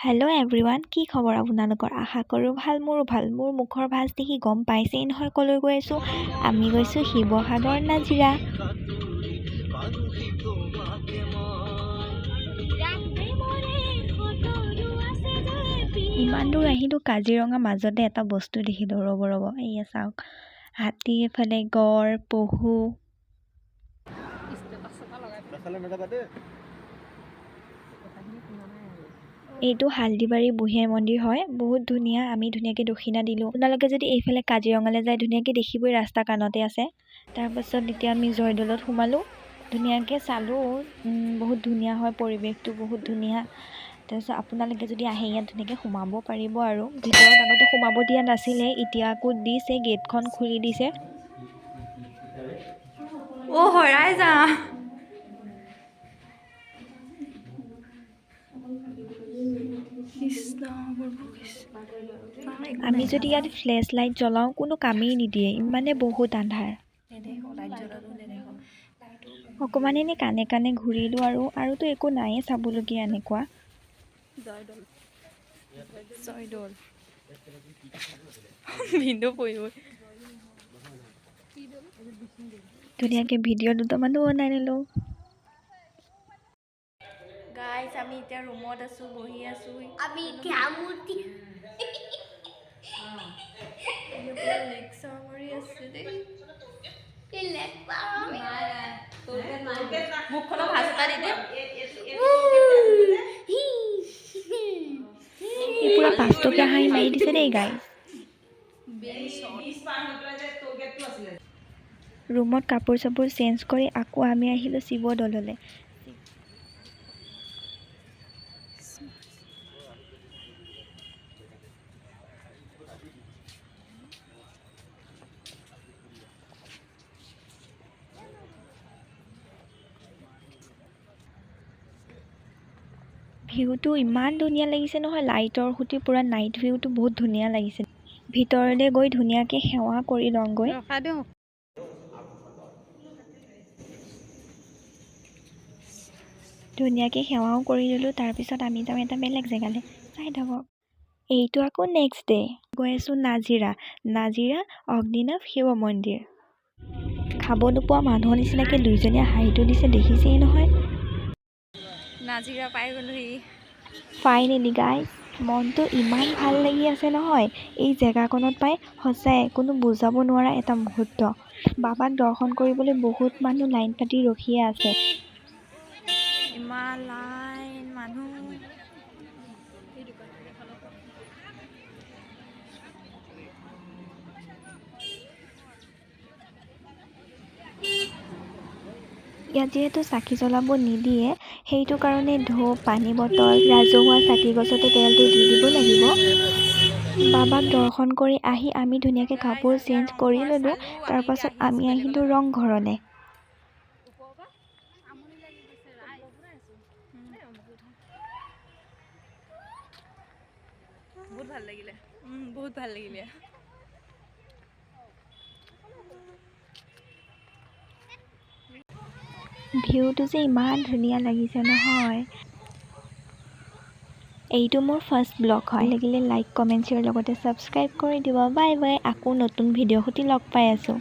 Hello' everyone, কি খবৰ আপোনালোকৰ? আশা কৰোঁ ভাল, মোৰো ভাল। মোৰ মুখৰ ভাঁজ দেখি গম পাইছেই নহয় ক'লৈ গৈ আছোঁ। আমি গৈছোঁ শিৱসাগৰ নাজিৰা। ইমান দূৰ আহিলোঁ, কাজিৰঙা মাজতে এটা বস্তু দেখিলোঁ। ৰ'ব এইয়া চাওক, হাতী, এফালে গড়, পহু। এইটো হালদিবাৰী বুঢ়ী মন্দিৰ হয়, বহুত ধুনীয়া। আমি ধুনীয়াকৈ দক্ষিণা দিলোঁ। আপোনালোকে যদি এইফালে কাজিৰঙালৈ যায়, ধুনীয়াকৈ দেখিবই, ৰাস্তা কাণতে আছে। তাৰপাছত এতিয়া আমি জয়দৌলত সোমালোঁ, ধুনীয়াকৈ চালোঁ। বহুত ধুনীয়া হয়, পৰিৱেশটো বহুত ধুনীয়া। তাৰপিছত আপোনালোকে যদি আহে ইয়াত ধুনীয়াকৈ সোমাব পাৰিব আৰু। ভিতৰত আগতে সোমাব দিয়া নাছিলে, এতিয়া আকৌ দিছে, গেটখন খুলি দিছে। অ' হৰাই যা। আমি যদি ইয়াত ফ্লেছ লাইট জ্বলাওঁ, কোনো কামেই নিদিয়ে, ইমানে বহুত আন্ধাৰ। অকণমান এনেই কাণে কাণে ঘূৰিলোঁ আৰুতো একো নায়েই চাবলগীয়া এনেকুৱা। ধুনীয়াকৈ ভিডিঅ' দুটামানো বনাই নিলোঁ। গাইজ, আমি এতিয়া ৰুমত আছোঁ, বহি আছোঁ। আমি এতিয়া মূৰ্তি মাৰি আছে দেই। মুখখনত ভাঁজ এটা দি দিম। এই পুৰা 5 টকীয়া হাঁহি মাৰি দিছে দেই গাইজ। ৰুমত কাপোৰ চাপোৰ চেঞ্জ কৰি আকৌ আমি আহিলোঁ শিৱদৌললৈ। ভিউটো ইমান ধুনীয়া লাগিছে নহয়, লাইটৰ সৈতে পুৰা নাইট ভিউটো বহুত ধুনীয়া লাগিছে। ভিতৰলৈ গৈ ধুনীয়াকৈ সেৱা কৰি লওঁগৈ। ধুনীয়াকৈ সেৱাও কৰি দিলোঁ। তাৰপিছত আমি যাওঁ এটা বেলেগ জেগালৈ, চাই থাকক। এইটো আকৌ নেক্সট ডে' গৈ আছোঁ নাজিৰা অগ্নিনাভ শিৱ মন্দিৰ। খাব নোপোৱা মানুহৰ নিচিনাকৈ দুইজনীয়ে হাঁহিটো দিছে, দেখিছেই নহয়। নাজিৰা পাই গ'লোহি। ফাইনেলি গাইজ, মনটো ইমান ভাল লাগি আছে নহয় এই জেগাকণত পাই। সঁচাই কোনো বুজাব নোৱাৰা এটা মুহূৰ্ত। বাবাক দৰ্শন কৰিবলৈ বহুত মানুহ লাইন পাতি ৰখিয়ে আছে। ইমান লাইন মানুহ। ইয়াত যিহেতু চাকি জ্বলাব নিদিয়ে, সেইটো কাৰণে ধূপ, পানী বটল, ৰাজহুৱা চাকি গছতে তেলটো দি দিব লাগিব। বাবাক দৰ্শন কৰি আহি আমি ধুনীয়াকৈ কাপোৰ চেঞ্জ কৰি ল'লোঁ। তাৰপাছত আমি আহিলোঁ ৰংঘৰলৈ। বহুত ভাল লাগিলে। বহুত ভাল লাগিলে। ভিউটো যে ইমান ধুনীয়া লাগিছে নহয়। এইটো মোৰ ফাৰ্ষ্ট ব্লগ হয়। লাগিলে লাইক, কমেণ্ট, শ্বেয়াৰ লগতে ছাবস্ক্ৰাইব কৰি দিব। Bye bye. আকৌ নতুন ভিডিঅ' সৈতে লগ পাই আছোঁ।